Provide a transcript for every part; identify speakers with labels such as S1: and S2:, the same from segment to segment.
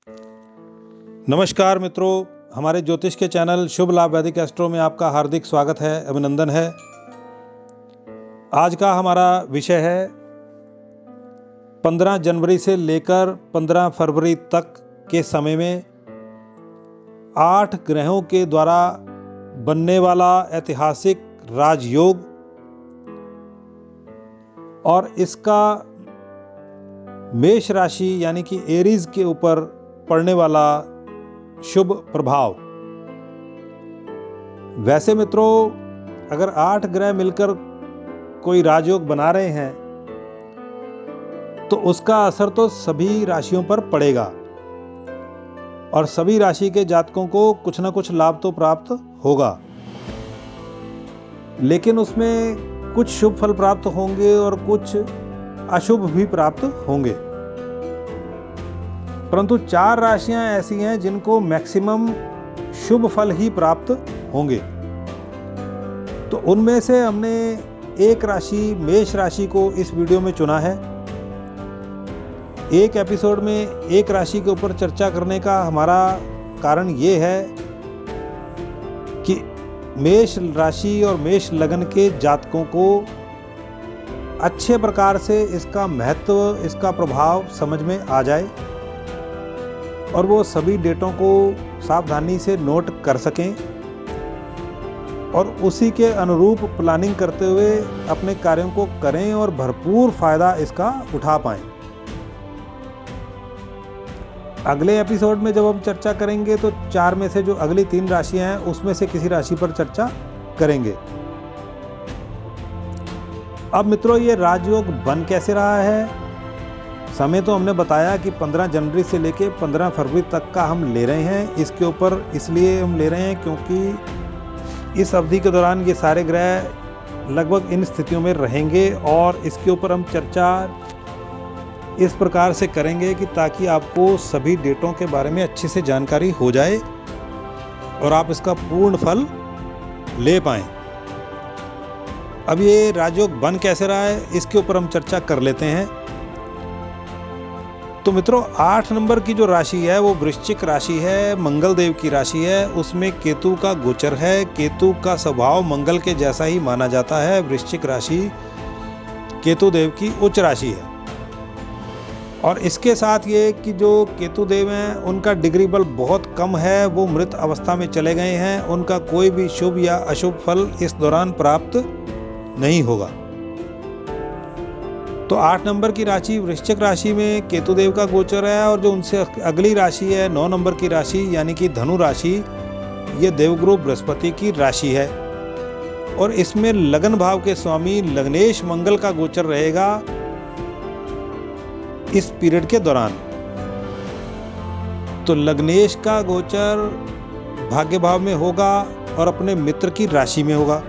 S1: नमस्कार मित्रों, हमारे ज्योतिष के चैनल शुभ लाभ वैदिक एस्ट्रो में आपका हार्दिक स्वागत है, अभिनंदन है। आज का हमारा विषय है 15 जनवरी से लेकर 15 फरवरी तक के समय में 8 ग्रहों के द्वारा बनने वाला ऐतिहासिक राजयोग और इसका मेष राशि यानी कि एरीज के ऊपर पड़ने वाला शुभ प्रभाव। वैसे मित्रों, अगर 8 ग्रह मिलकर कोई राजयोग बना रहे हैं तो उसका असर तो सभी राशियों पर पड़ेगा और सभी राशि के जातकों को कुछ ना कुछ लाभ तो प्राप्त होगा, लेकिन उसमें कुछ शुभ फल प्राप्त होंगे और कुछ अशुभ भी प्राप्त होंगे। परंतु 4 राशियां ऐसी हैं जिनको मैक्सिमम शुभ फल ही प्राप्त होंगे। तो उनमें से हमने एक राशि मेष राशि को इस वीडियो में चुना है। एक एपिसोड में एक राशि के ऊपर चर्चा करने का हमारा कारण ये है कि मेष राशि और मेष लग्न के जातकों को अच्छे प्रकार से इसका महत्व, इसका प्रभाव समझ में आ जाए और वो सभी डेटों को सावधानी से नोट कर सकें और उसी के अनुरूप प्लानिंग करते हुए अपने कार्यों को करें और भरपूर फायदा इसका उठा पाएं। अगले एपिसोड में जब हम चर्चा करेंगे तो 4 में से जो अगली 3 राशियां हैं उसमें से किसी राशि पर चर्चा करेंगे। अब मित्रों, ये राजयोग बन कैसे रहा है? समय तो हमने बताया कि 15 जनवरी से लेके 15 फरवरी तक का हम ले रहे हैं। इसके ऊपर इसलिए हम ले रहे हैं क्योंकि इस अवधि के दौरान ये सारे ग्रह लगभग इन स्थितियों में रहेंगे और इसके ऊपर हम चर्चा इस प्रकार से करेंगे कि ताकि आपको सभी डेटों के बारे में अच्छे से जानकारी हो जाए और आप इसका पूर्ण फल ले पाएं। अब ये राजयोग बन कैसे रहा है, इसके ऊपर हम चर्चा कर लेते हैं। तो मित्रों, 8 नंबर की जो राशि है वो वृश्चिक राशि है, मंगल देव की राशि है। उसमें केतु का गोचर है। केतु का स्वभाव मंगल के जैसा ही माना जाता है। वृश्चिक राशि केतु देव की उच्च राशि है और इसके साथ ये कि जो केतु देव हैं उनका डिग्री बल बहुत कम है, वो मृत अवस्था में चले गए हैं। उनका कोई भी शुभ या अशुभ फल इस दौरान प्राप्त नहीं होगा। तो 8 नंबर की राशि वृश्चिक राशि में केतु देव का गोचर है और जो उनसे अगली राशि है 9 नंबर की राशि यानी कि धनु राशि, ये देवगुरु बृहस्पति की राशि है और इसमें लग्न भाव के स्वामी लग्नेश मंगल का गोचर रहेगा इस पीरियड के दौरान। तो लग्नेश का गोचर भाग्य भाव में होगा और अपने मित्र की राशि में होगा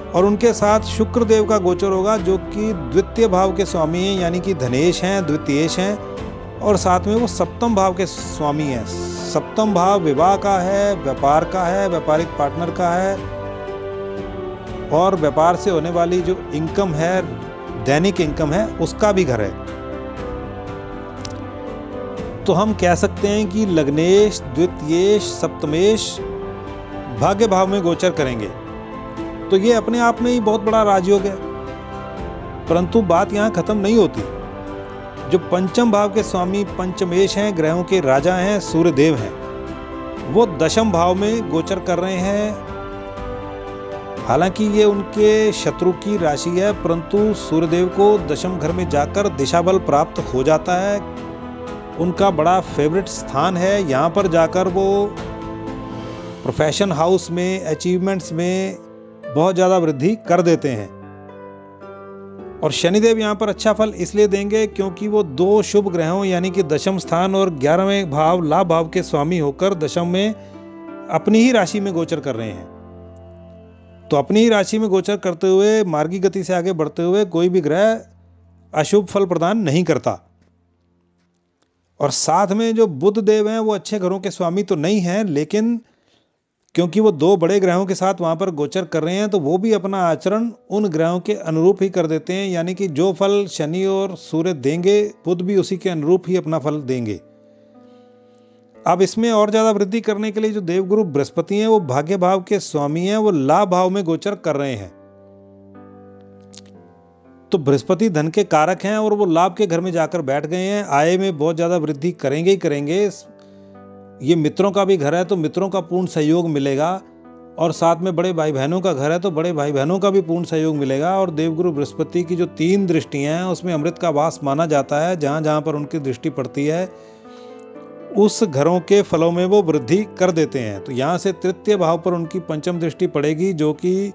S1: और उनके साथ शुक्र देव का गोचर होगा जो कि द्वितीय भाव के स्वामी हैं यानी कि धनेश हैं, द्वितीयेश हैं और साथ में वो सप्तम भाव के स्वामी हैं। सप्तम भाव विवाह का है, व्यापार का है, व्यापारिक पार्टनर का है और व्यापार से होने वाली जो इनकम है, दैनिक इनकम है, उसका भी घर है। तो हम कह सकते हैं कि लग्नेश, द्वितीयेश, सप्तमेश भाग्य भाव में गोचर करेंगे। तो ये अपने आप में ही बहुत बड़ा राजयोग है। परंतु बात यहाँ खत्म नहीं होती। जो पंचम भाव के स्वामी पंचमेश हैं, ग्रहों के राजा हैं, सूर्य देव हैं, वो दशम भाव में गोचर कर रहे हैं। हालांकि ये उनके शत्रु की राशि है, परंतु सूर्य देव को दशम घर में जाकर दिशा बल प्राप्त हो जाता है। उनका बड़ा फेवरेट स्थान है। यहाँ पर जाकर वो प्रोफेशन हाउस में, अचीवमेंट्स में बहुत ज़्यादा वृद्धि कर देते हैं। और शनिदेव यहाँ पर अच्छा फल इसलिए देंगे क्योंकि वो 2 शुभ ग्रहों यानी कि दशम स्थान और 11वें भाव लाभ भाव के स्वामी होकर दशम में अपनी ही राशि में गोचर कर रहे हैं। तो अपनी ही राशि में गोचर करते हुए मार्गी गति से आगे बढ़ते हुए कोई भी ग्रह अशुभ फल प्रदान नहीं करता। और साथ में जो बुध देव हैं वो अच्छे घरों के स्वामी तो नहीं हैं, लेकिन क्योंकि वो 2 बड़े ग्रहों के साथ वहाँ पर गोचर कर रहे हैं तो वो भी अपना आचरण उन ग्रहों के अनुरूप ही कर देते हैं। यानी कि जो फल शनि और सूर्य देंगे, बुध भी उसी के अनुरूप ही अपना फल देंगे। अब इसमें और ज़्यादा वृद्धि करने के लिए जो देवगुरु बृहस्पति हैं वो भाग्य भाव के स्वामी हैं, वो लाभ भाव में गोचर कर रहे हैं। तो बृहस्पति धन के कारक हैं और वो लाभ के घर में जाकर बैठ गए हैं। आय में बहुत ज़्यादा वृद्धि करेंगे ही करेंगे। ये मित्रों का भी घर है तो मित्रों का पूर्ण सहयोग मिलेगा, और साथ में बड़े भाई बहनों का घर है तो बड़े भाई बहनों का भी पूर्ण सहयोग मिलेगा। और देवगुरु बृहस्पति की जो 3 दृष्टियां हैं उसमें अमृत का वास माना जाता है। जहाँ जहाँ पर उनकी दृष्टि पड़ती है उस घरों के फलों में वो वृद्धि कर देते हैं। तो यहाँ से तृतीय भाव पर उनकी पंचम दृष्टि पड़ेगी, जो कि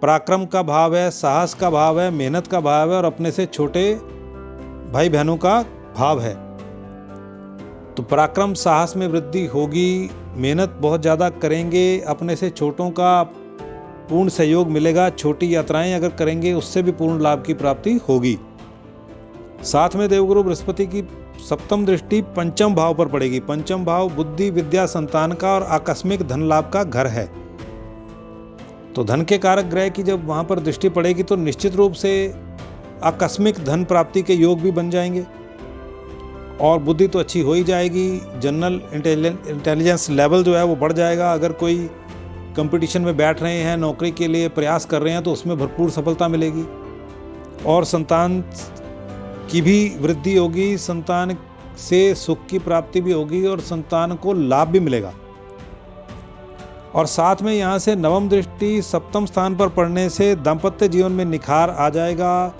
S1: पराक्रम का भाव है, साहस का भाव है, मेहनत का भाव है और अपने से छोटे भाई बहनों का भाव है। तो पराक्रम साहस में वृद्धि होगी, मेहनत बहुत ज़्यादा करेंगे, अपने से छोटों का पूर्ण सहयोग मिलेगा, छोटी यात्राएं अगर करेंगे उससे भी पूर्ण लाभ की प्राप्ति होगी। साथ में देवगुरु बृहस्पति की सप्तम दृष्टि पंचम भाव पर पड़ेगी। पंचम भाव बुद्धि, विद्या, संतान का और आकस्मिक धन लाभ का घर है। तो धन के कारक ग्रह की जब वहां पर दृष्टि पड़ेगी तो निश्चित रूप से आकस्मिक धन प्राप्ति के योग भी बन जाएंगे, और बुद्धि तो अच्छी हो ही जाएगी। जनरल इंटेलिजेंस लेवल जो है वो बढ़ जाएगा। अगर कोई कंपटीशन में बैठ रहे हैं, नौकरी के लिए प्रयास कर रहे हैं तो उसमें भरपूर सफलता मिलेगी। और संतान की भी वृद्धि होगी, संतान से सुख की प्राप्ति भी होगी और संतान को लाभ भी मिलेगा। और साथ में यहाँ से नवम दृष्टि सप्तम स्थान पर पड़ने से दाम्पत्य जीवन में निखार आ जाएगा,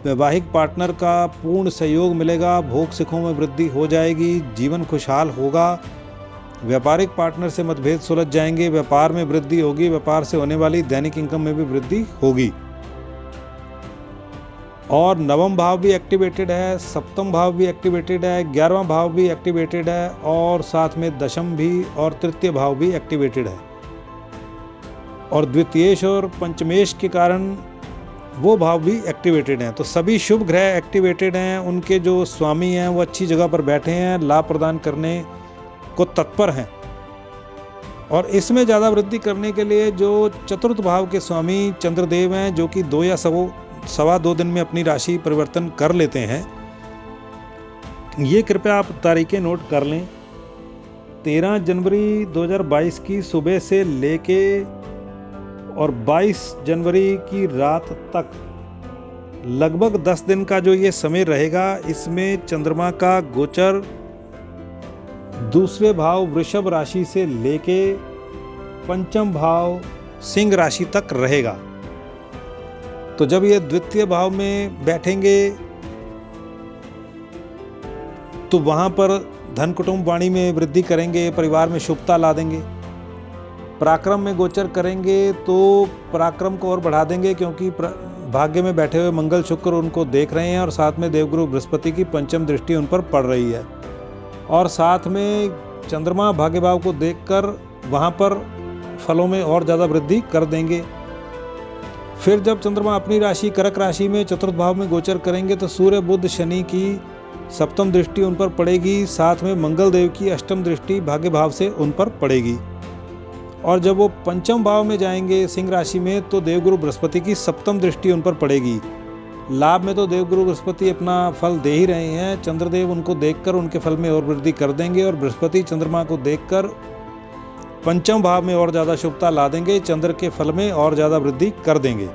S1: वैवाहिक पार्टनर का पूर्ण सहयोग मिलेगा, भोग सुखों में वृद्धि हो जाएगी, जीवन खुशहाल होगा। व्यापारिक पार्टनर से मतभेद सुलझ जाएंगे, व्यापार में वृद्धि होगी, व्यापार से होने वाली दैनिक इनकम में भी वृद्धि होगी। और नवम भाव भी एक्टिवेटेड है, सप्तम भाव भी एक्टिवेटेड है, 11वां भाव भी एक्टिवेटेड है और साथ में दशम भी और तृतीय भाव भी एक्टिवेटेड है। और द्वितीयेश और पंचमेश के कारण वो भाव भी एक्टिवेटेड हैं। तो सभी शुभ ग्रह एक्टिवेटेड हैं, उनके जो स्वामी हैं वो अच्छी जगह पर बैठे हैं, लाभ प्रदान करने को तत्पर हैं। और इसमें ज़्यादा वृद्धि करने के लिए जो चतुर्थ भाव के स्वामी चंद्रदेव हैं, जो कि 2 या सवा 2 दिन में अपनी राशि परिवर्तन कर लेते हैं, ये कृपया आप तारीखें नोट कर लें। 13 जनवरी 2022 की सुबह से लेके और 22 जनवरी की रात तक लगभग 10 दिन का जो ये समय रहेगा, इसमें चंद्रमा का गोचर दूसरे भाव वृषभ राशि से लेके पंचम भाव सिंह राशि तक रहेगा। तो जब ये द्वितीय भाव में बैठेंगे तो वहां पर धन कुटुंब वाणी में वृद्धि करेंगे, परिवार में शुभता ला देंगे। पराक्रम में गोचर करेंगे तो पराक्रम को और बढ़ा देंगे, क्योंकि भाग्य में बैठे हुए मंगल शुक्र उनको देख रहे हैं और साथ में देवगुरु बृहस्पति की पंचम दृष्टि उन पर पड़ रही है। और साथ में चंद्रमा भाग्य भाव को देखकर वहां पर फलों में और ज़्यादा वृद्धि कर देंगे। फिर जब चंद्रमा अपनी राशि कर्क राशि में चतुर्थ भाव में गोचर करेंगे तो सूर्य बुध शनि की सप्तम दृष्टि उन पर पड़ेगी, साथ में मंगल देव की अष्टम दृष्टि भाग्य भाव से उन पर पड़ेगी। और जब वो पंचम भाव में जाएंगे सिंह राशि में तो देवगुरु बृहस्पति की सप्तम दृष्टि उन पर पड़ेगी। लाभ में तो देवगुरु बृहस्पति अपना फल दे ही रहे हैं, चंद्रदेव उनको देखकर उनके फल में और वृद्धि कर देंगे और बृहस्पति चंद्रमा को देखकर पंचम भाव में और ज़्यादा शुभता ला देंगे, चंद्र के फल में और ज़्यादा वृद्धि कर देंगे।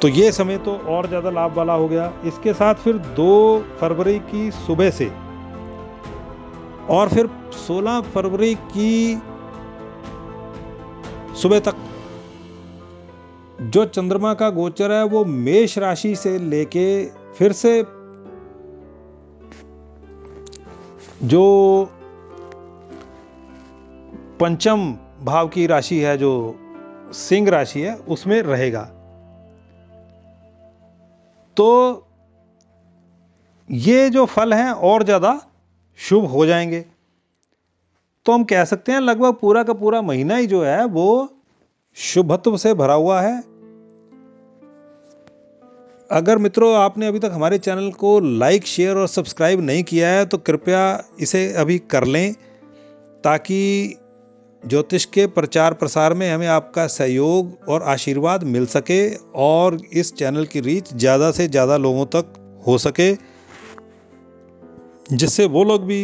S1: तो ये समय तो और ज़्यादा लाभ वाला हो गया। इसके साथ फिर 2 फरवरी की सुबह से और फिर 16 फरवरी की सुबह तक जो चंद्रमा का गोचर है वो मेष राशि से लेके फिर से जो पंचम भाव की राशि है जो सिंह राशि है उसमें रहेगा। तो ये जो फल हैं और ज़्यादा शुभ हो जाएंगे। तो हम कह सकते हैं लगभग पूरा का पूरा महीना ही जो है वो शुभत्व से भरा हुआ है। अगर मित्रों आपने अभी तक हमारे चैनल को लाइक, शेयर और सब्सक्राइब नहीं किया है तो कृपया इसे अभी कर लें, ताकि ज्योतिष के प्रचार प्रसार में हमें आपका सहयोग और आशीर्वाद मिल सके और इस चैनल की रीच ज़्यादा से ज़्यादा लोगों तक हो सके। जिससे वो लोग भी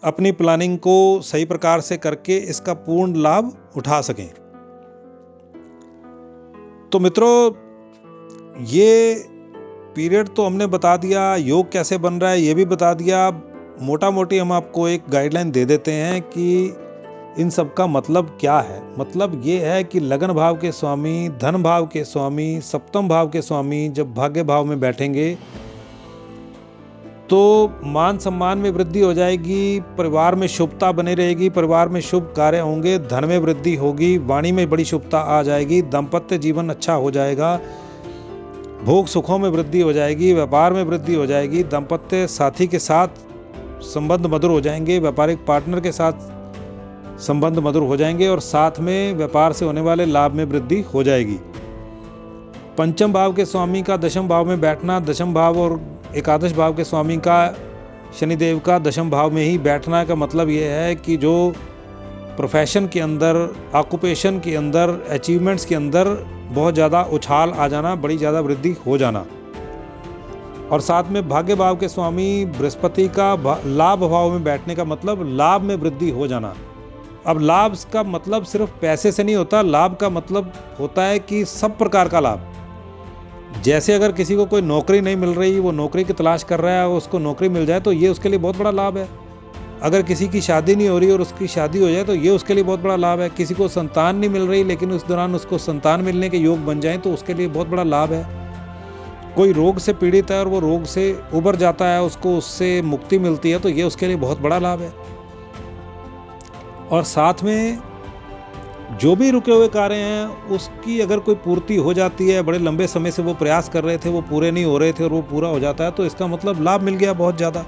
S1: अपनी प्लानिंग को सही प्रकार से करके इसका पूर्ण लाभ उठा सकें। तो मित्रों, ये पीरियड तो हमने बता दिया, योग कैसे बन रहा है ये भी बता दिया। मोटा मोटी हम आपको एक गाइडलाइन दे देते हैं कि इन सब का मतलब क्या है। मतलब ये है कि लगन भाव के स्वामी, धन भाव के स्वामी, सप्तम भाव के स्वामी जब भाग्य भाव में बैठेंगे तो मान सम्मान में वृद्धि हो जाएगी, परिवार में शुभता बनी रहेगी, परिवार में शुभ कार्य होंगे, धन में वृद्धि होगी, वाणी में बड़ी शुभता आ जाएगी, दाम्पत्य जीवन अच्छा हो जाएगा, भोग सुखों में वृद्धि हो जाएगी, व्यापार में वृद्धि हो जाएगी, दाम्पत्य साथी के साथ संबंध मधुर हो जाएंगे, व्यापारिक पार्टनर के साथ संबंध मधुर हो जाएंगे और साथ में व्यापार से होने वाले लाभ में वृद्धि हो जाएगी। पंचम भाव के स्वामी का दशम भाव में बैठना, दशम भाव और एकादश भाव के स्वामी का शनिदेव का दशम भाव में ही बैठना का मतलब ये है कि जो प्रोफेशन के अंदर, ऑक्यूपेशन के अंदर, अचीवमेंट्स के अंदर बहुत ज़्यादा उछाल आ जाना, बड़ी ज़्यादा वृद्धि हो जाना। और साथ में भाग्य भाव के स्वामी बृहस्पति का लाभ भाव में बैठने का मतलब लाभ में वृद्धि हो जाना। अब लाभ का मतलब सिर्फ पैसे से नहीं होता, लाभ का मतलब होता है कि सब प्रकार का लाभ। जैसे अगर किसी को कोई नौकरी नहीं मिल रही, वो नौकरी की तलाश कर रहा है, उसको नौकरी मिल जाए तो ये उसके लिए बहुत बड़ा लाभ है। अगर किसी की शादी नहीं हो रही और उसकी शादी हो जाए तो ये उसके लिए बहुत बड़ा लाभ है। किसी को संतान नहीं मिल रही लेकिन उस दौरान उसको संतान मिलने के योग बन जाए तो उसके लिए बहुत बड़ा लाभ है। कोई रोग से पीड़ित है और वो रोग से उबर जाता है, उसको उससे मुक्ति मिलती है तो ये उसके लिए बहुत बड़ा लाभ है। और साथ में जो भी रुके हुए कार्य हैं उसकी अगर कोई पूर्ति हो जाती है, बड़े लंबे समय से वो प्रयास कर रहे थे, वो पूरे नहीं हो रहे थे और वो पूरा हो जाता है तो इसका मतलब लाभ मिल गया बहुत ज़्यादा।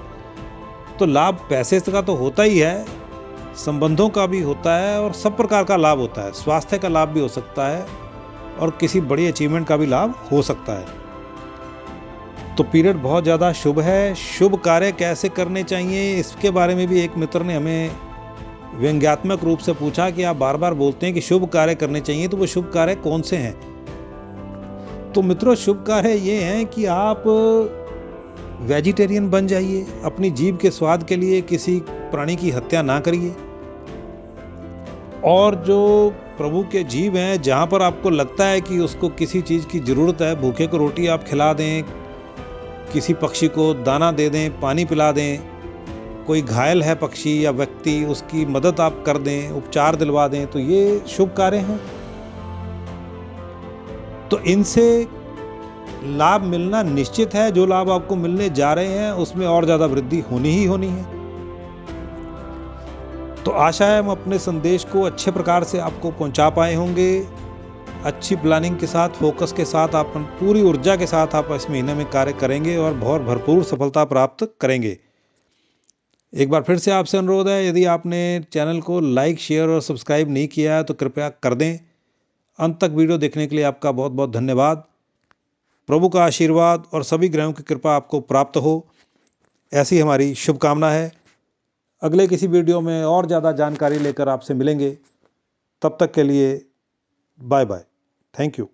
S1: तो लाभ पैसे का तो होता ही है, संबंधों का भी होता है और सब प्रकार का लाभ होता है। स्वास्थ्य का लाभ भी हो सकता है और किसी बड़ी अचीवमेंट का भी लाभ हो सकता है। तो पीरियड बहुत ज़्यादा शुभ है। शुभ कार्य कैसे करने चाहिए इसके बारे में भी एक मित्र ने हमें व्यंग्यात्मक रूप से पूछा कि आप बार बार बोलते हैं कि शुभ कार्य करने चाहिए, तो वो शुभ कार्य कौन से हैं? तो मित्रों, शुभ कार्य ये हैं कि आप वेजिटेरियन बन जाइए, अपनी जीभ के स्वाद के लिए किसी प्राणी की हत्या ना करिए। और जो प्रभु के जीव हैं, जहाँ पर आपको लगता है कि उसको किसी चीज़ की ज़रूरत है, भूखे को रोटी आप खिला दें, किसी पक्षी को दाना दे दें, पानी पिला दें, कोई घायल है पक्षी या व्यक्ति, उसकी मदद आप कर दें, उपचार दिलवा दें, तो ये शुभ कार्य हैं। तो इनसे लाभ मिलना निश्चित है। जो लाभ आपको मिलने जा रहे हैं उसमें और ज़्यादा वृद्धि होनी ही होनी है। तो आशा है हम अपने संदेश को अच्छे प्रकार से आपको पहुंचा पाए होंगे। अच्छी प्लानिंग के साथ, फोकस के साथ, आप पूरी ऊर्जा के साथ आप इस महीने में कार्य करेंगे और बहुत भरपूर सफलता प्राप्त करेंगे। एक बार फिर से आपसे अनुरोध है, यदि आपने चैनल को लाइक, शेयर और सब्सक्राइब नहीं किया है तो कृपया कर दें। अंत तक वीडियो देखने के लिए आपका बहुत बहुत धन्यवाद। प्रभु का आशीर्वाद और सभी ग्रहों की कृपा आपको प्राप्त हो, ऐसी हमारी शुभकामना है। अगले किसी वीडियो में और ज़्यादा जानकारी लेकर आपसे मिलेंगे। तब तक के लिए बाय बाय। Thank you.